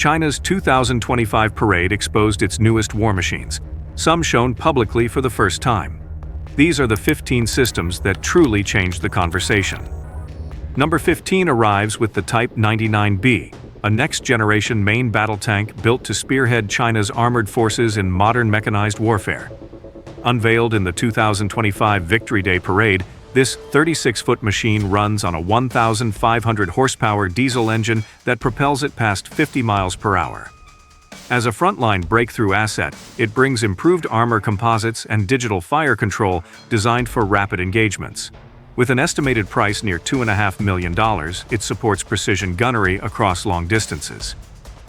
China's 2025 parade exposed its newest war machines, some shown publicly for the first time. These are the 15 systems that truly changed the conversation. Number 15 arrives with the Type 99B, a next-generation main battle tank built to spearhead China's armored forces in modern mechanized warfare. Unveiled in the 2025 Victory Day parade, this 36-foot machine runs on a 1,500 horsepower diesel engine that propels it past 50 miles per hour. As a frontline breakthrough asset, it brings improved armor composites and digital fire control designed for rapid engagements. With an estimated price near $2.5 million, it supports precision gunnery across long distances.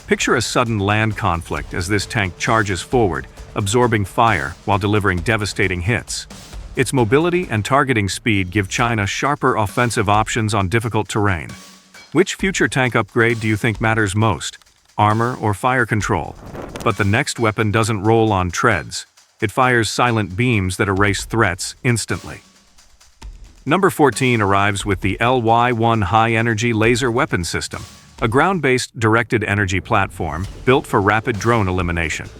Picture a sudden land conflict as this tank charges forward, absorbing fire while delivering devastating hits. Its mobility and targeting speed give China sharper offensive options on difficult terrain. Which future tank upgrade do you think matters most? Armor or fire control? But the next weapon doesn't roll on treads. It fires silent beams that erase threats instantly. Number 14 arrives with the LY-1 High-Energy Laser Weapon System, a ground-based directed energy platform built for rapid drone elimination.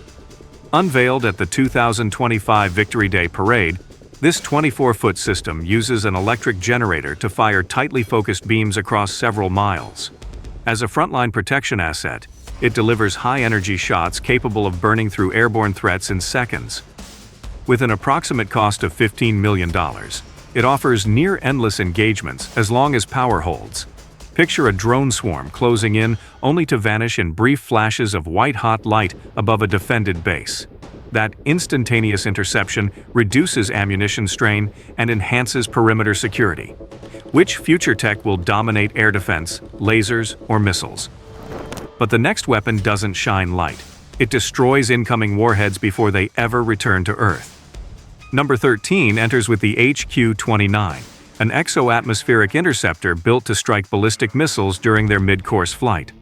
Unveiled at the 2025 Victory Day parade, this 24-foot system uses an electric generator to fire tightly focused beams across several miles. As a frontline protection asset, it delivers high-energy shots capable of burning through airborne threats in seconds. With an approximate cost of $15 million, it offers near-endless engagements as long as power holds. Picture a drone swarm closing in only to vanish in brief flashes of white-hot light above a defended base. That instantaneous interception reduces ammunition strain and enhances perimeter security. Which future tech will dominate air defense, lasers, or missiles? But the next weapon doesn't shine light. It destroys incoming warheads before they ever return to Earth. Number 13 enters with the HQ-29, an exo-atmospheric interceptor built to strike ballistic missiles during their mid-course flight.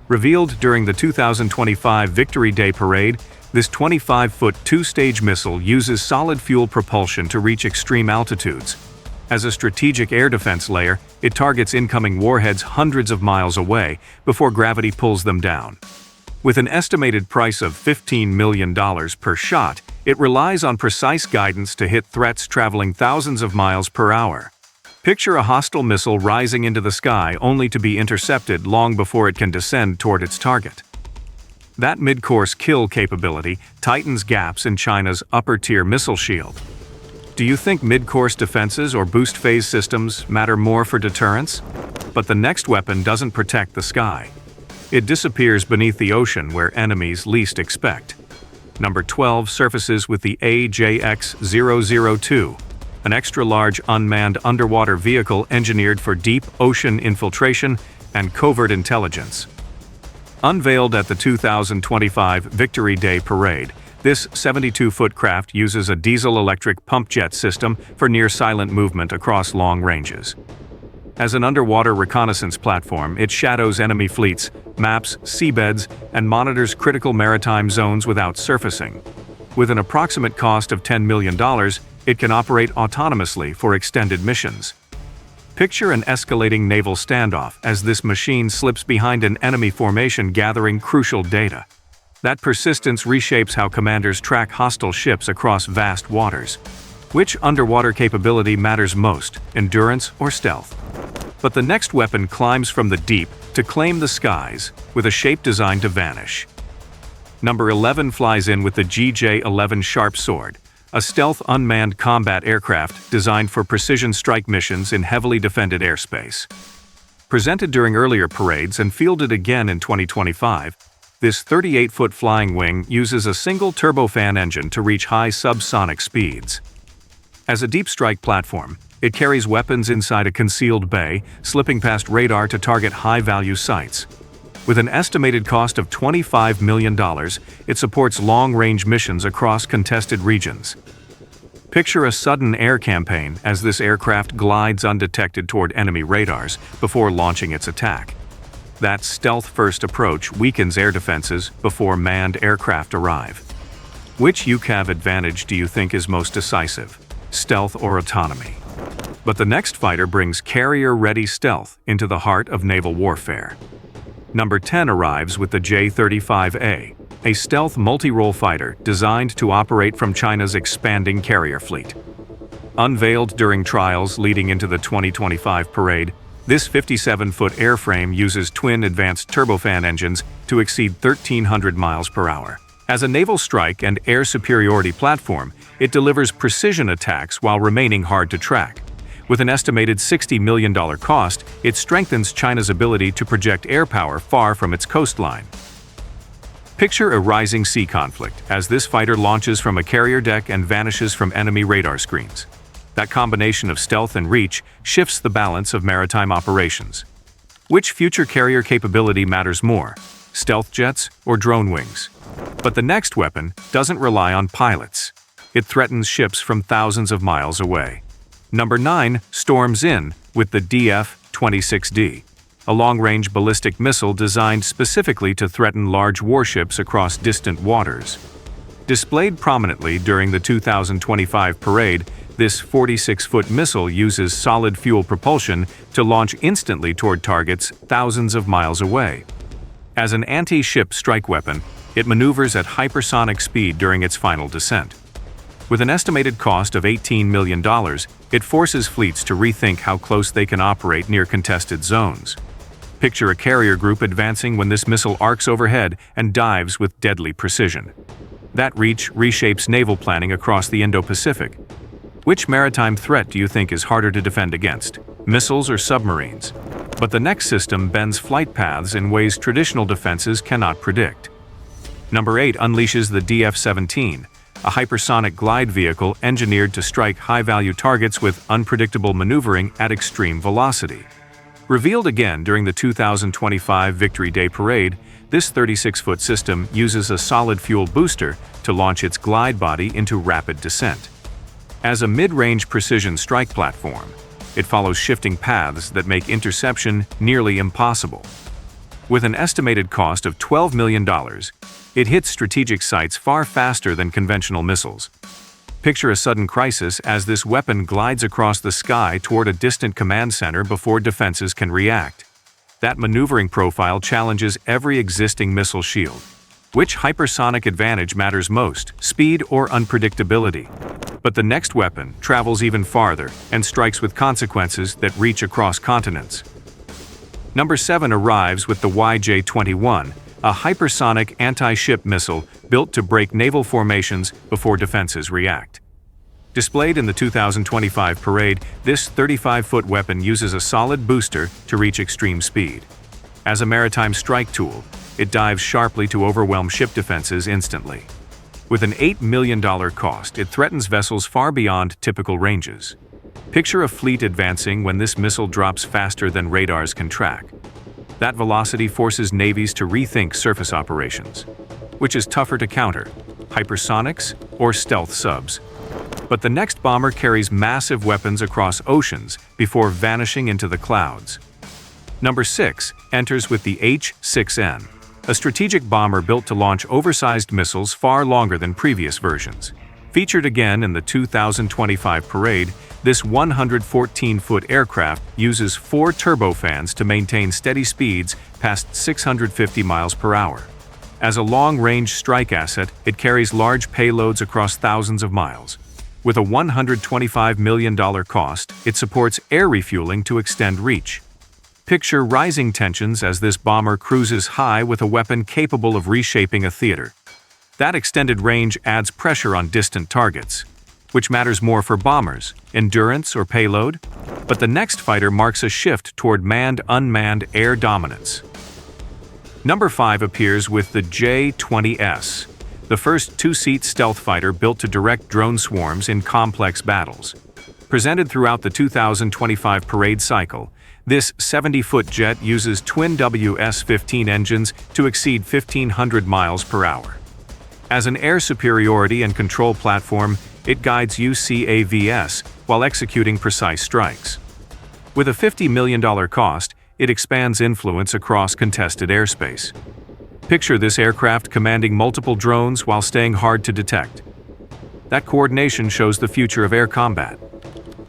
Revealed during the 2025 Victory Day parade, this 25-foot two-stage missile uses solid fuel propulsion to reach extreme altitudes. As a strategic air defense layer, it targets incoming warheads hundreds of miles away before gravity pulls them down. With an estimated price of $15 million per shot, it relies on precise guidance to hit threats traveling thousands of miles per hour. Picture a hostile missile rising into the sky only to be intercepted long before it can descend toward its target. That mid-course kill capability tightens gaps in China's upper-tier missile shield. Do you think mid-course defenses or boost phase systems matter more for deterrence? But the next weapon doesn't protect the sky. It disappears beneath the ocean where enemies least expect. Number 12 surfaces with the AJX-002, an extra-large unmanned underwater vehicle engineered for deep ocean infiltration and covert intelligence. Unveiled at the 2025 Victory Day parade, this 72-foot craft uses a diesel-electric pump jet system for near-silent movement across long ranges. As an underwater reconnaissance platform, it shadows enemy fleets, maps seabeds, and monitors critical maritime zones without surfacing. With an approximate cost of $10 million, it can operate autonomously for extended missions. Picture an escalating naval standoff as this machine slips behind an enemy formation gathering crucial data. That persistence reshapes how commanders track hostile ships across vast waters. Which underwater capability matters most, endurance or stealth? But the next weapon climbs from the deep to claim the skies, with a shape designed to vanish. Number 11 flies in with the GJ-11 Sharp Sword, a stealth unmanned combat aircraft designed for precision strike missions in heavily defended airspace. Presented during earlier parades and fielded again in 2025, this 38-foot flying wing uses a single turbofan engine to reach high subsonic speeds. As a deep strike platform, it carries weapons inside a concealed bay, slipping past radar to target high-value sites. With an estimated cost of $25 million, it supports long-range missions across contested regions. Picture a sudden air campaign as this aircraft glides undetected toward enemy radars before launching its attack. That stealth-first approach weakens air defenses before manned aircraft arrive. Which UCAV advantage do you think is most decisive, stealth or autonomy? But the next fighter brings carrier-ready stealth into the heart of naval warfare. Number 10 arrives with the J-35A, a stealth multi-role fighter designed to operate from China's expanding carrier fleet. Unveiled during trials leading into the 2025 parade, this 57-foot airframe uses twin advanced turbofan engines to exceed 1,300 miles per hour. As a naval strike and air superiority platform, it delivers precision attacks while remaining hard to track. With an estimated $60 million cost, it strengthens China's ability to project air power far from its coastline. Picture a rising sea conflict as this fighter launches from a carrier deck and vanishes from enemy radar screens. That combination of stealth and reach shifts the balance of maritime operations. Which future carrier capability matters more, stealth jets or drone wings? But the next weapon doesn't rely on pilots. It threatens ships from thousands of miles away. Number 9 storms in with the DF-26D, a long-range ballistic missile designed specifically to threaten large warships across distant waters. Displayed prominently during the 2025 parade, this 46-foot missile uses solid fuel propulsion to launch instantly toward targets thousands of miles away. As an anti-ship strike weapon, it maneuvers at hypersonic speed during its final descent. With an estimated cost of $18 million, it forces fleets to rethink how close they can operate near contested zones. Picture a carrier group advancing when this missile arcs overhead and dives with deadly precision. That reach reshapes naval planning across the Indo-Pacific. Which maritime threat do you think is harder to defend against, missiles or submarines? But the next system bends flight paths in ways traditional defenses cannot predict. Number 8 unleashes the DF-17, a hypersonic glide vehicle engineered to strike high-value targets with unpredictable maneuvering at extreme velocity. Revealed again during the 2025 Victory Day Parade, this 36-foot system uses a solid fuel booster to launch its glide body into rapid descent. As a mid-range precision strike platform, it follows shifting paths that make interception nearly impossible. With an estimated cost of $12 million, it hits strategic sites far faster than conventional missiles. Picture a sudden crisis as this weapon glides across the sky toward a distant command center before defenses can react. That maneuvering profile challenges every existing missile shield. Which hypersonic advantage matters most, speed or unpredictability? But the next weapon travels even farther and strikes with consequences that reach across continents. Number 7 arrives with the YJ-21, a hypersonic anti-ship missile built to break naval formations before defenses react. Displayed in the 2025 parade, this 35-foot weapon uses a solid booster to reach extreme speed. As a maritime strike tool, it dives sharply to overwhelm ship defenses instantly. With an $8 million cost, it threatens vessels far beyond typical ranges. Picture a fleet advancing when this missile drops faster than radars can track. That velocity forces navies to rethink surface operations. Which is tougher to counter, hypersonics or stealth subs? But the next bomber carries massive weapons across oceans before vanishing into the clouds. Number 6 enters with the H-6N, a strategic bomber built to launch oversized missiles far longer than previous versions. Featured again in the 2025 parade, this 114-foot aircraft uses 4 turbofans to maintain steady speeds past 650 miles per hour. As a long-range strike asset, it carries large payloads across thousands of miles. With a $125 million cost, it supports air refueling to extend reach. Picture rising tensions as this bomber cruises high with a weapon capable of reshaping a theater. That extended range adds pressure on distant targets. Which matters more for bombers, endurance or payload? But the next fighter marks a shift toward manned-unmanned air dominance. Number 5 appears with the J-20S, the first 2-seat stealth fighter built to direct drone swarms in complex battles. Presented throughout the 2025 parade cycle, this 70-foot jet uses twin WS-15 engines to exceed 1,500 miles per hour. As an air superiority and control platform, it guides UCAVs while executing precise strikes. With a $50 million cost, it expands influence across contested airspace. Picture this aircraft commanding multiple drones while staying hard to detect. That coordination shows the future of air combat.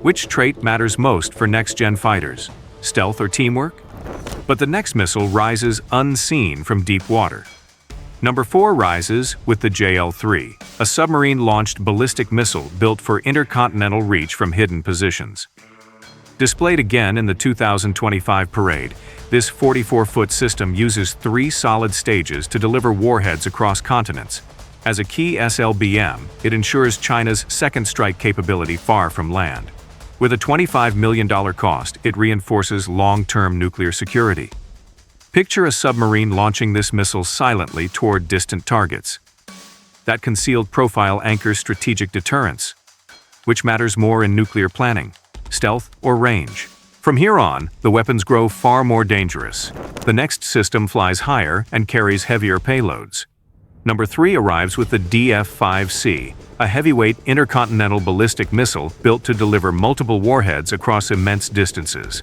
Which trait matters most for next-gen fighters, stealth or teamwork? But the next missile rises unseen from deep water. Number 4 rises with the JL-3, a submarine-launched ballistic missile built for intercontinental reach from hidden positions. Displayed again in the 2025 parade, this 44-foot system uses 3 solid stages to deliver warheads across continents. As a key SLBM, it ensures China's second strike capability far from land. With a $25 million cost, it reinforces long-term nuclear security. Picture a submarine launching this missile silently toward distant targets. That concealed profile anchors strategic deterrence. Which matters more in nuclear planning, stealth or range? From here on, the weapons grow far more dangerous. The next system flies higher and carries heavier payloads. Number 3 arrives with the DF-5C, a heavyweight intercontinental ballistic missile built to deliver multiple warheads across immense distances.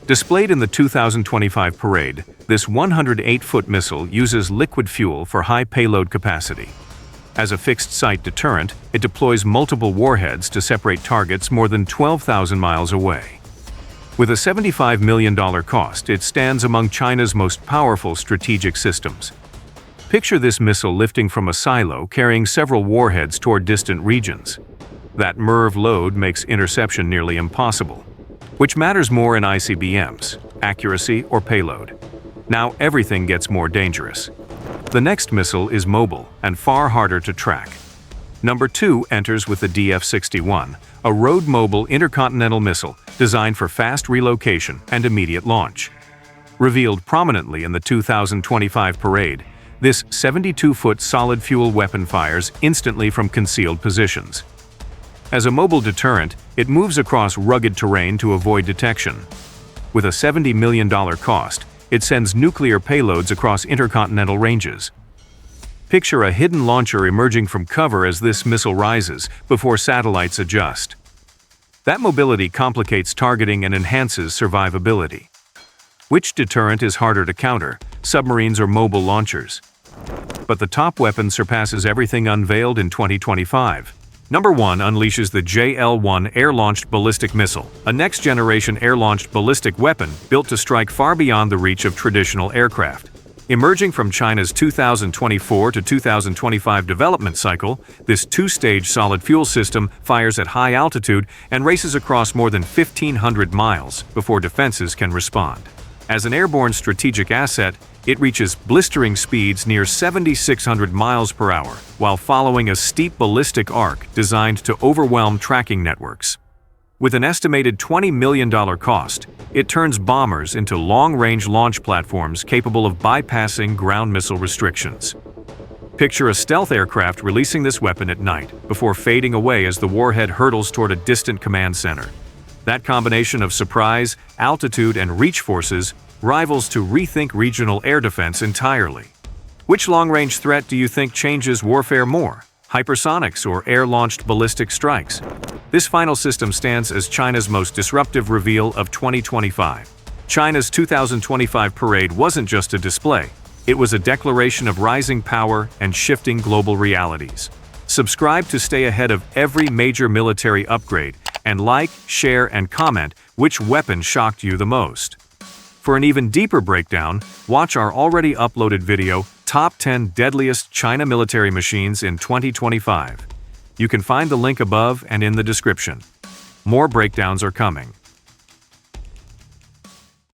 Displayed in the 2025 parade, this 108-foot missile uses liquid fuel for high payload capacity. As a fixed-site deterrent, it deploys multiple warheads to separate targets more than 12,000 miles away. With a $75 million cost, it stands among China's most powerful strategic systems. Picture this missile lifting from a silo carrying several warheads toward distant regions. That MIRV load makes interception nearly impossible. Which matters more in ICBMs, accuracy or payload? Now everything gets more dangerous. The next missile is mobile and far harder to track. Number 2 enters with the DF-61, a road-mobile intercontinental missile designed for fast relocation and immediate launch. Revealed prominently in the 2025 parade, this 72-foot solid-fuel weapon fires instantly from concealed positions. As a mobile deterrent, it moves across rugged terrain to avoid detection. With a $70 million cost, it sends nuclear payloads across intercontinental ranges. Picture a hidden launcher emerging from cover as this missile rises before satellites adjust. That mobility complicates targeting and enhances survivability. Which deterrent is harder to counter, submarines or mobile launchers? But the top weapon surpasses everything unveiled in 2025. Number 1 unleashes the JL-1 air-launched ballistic missile, a next-generation air-launched ballistic weapon built to strike far beyond the reach of traditional aircraft. Emerging from China's 2024 to 2025 development cycle, this 2-stage solid-fuel system fires at high altitude and races across more than 1,500 miles before defenses can respond. As an airborne strategic asset, it reaches blistering speeds near 7,600 miles per hour while following a steep ballistic arc designed to overwhelm tracking networks. With an estimated $20 million cost, it turns bombers into long-range launch platforms capable of bypassing ground missile restrictions. Picture a stealth aircraft releasing this weapon at night before fading away as the warhead hurtles toward a distant command center. That combination of surprise, altitude, and reach forces rivals to rethink regional air defense entirely. Which long-range threat do you think changes warfare more? Hypersonics or air-launched ballistic strikes? This final system stands as China's most disruptive reveal of 2025. China's 2025 parade wasn't just a display, it was a declaration of rising power and shifting global realities. Subscribe to stay ahead of every major military upgrade, and like, share, and comment which weapon shocked you the most. For an even deeper breakdown, watch our already uploaded video, Top 10 Deadliest China Military Machines in 2025. You can find the link above and in the description. More breakdowns are coming.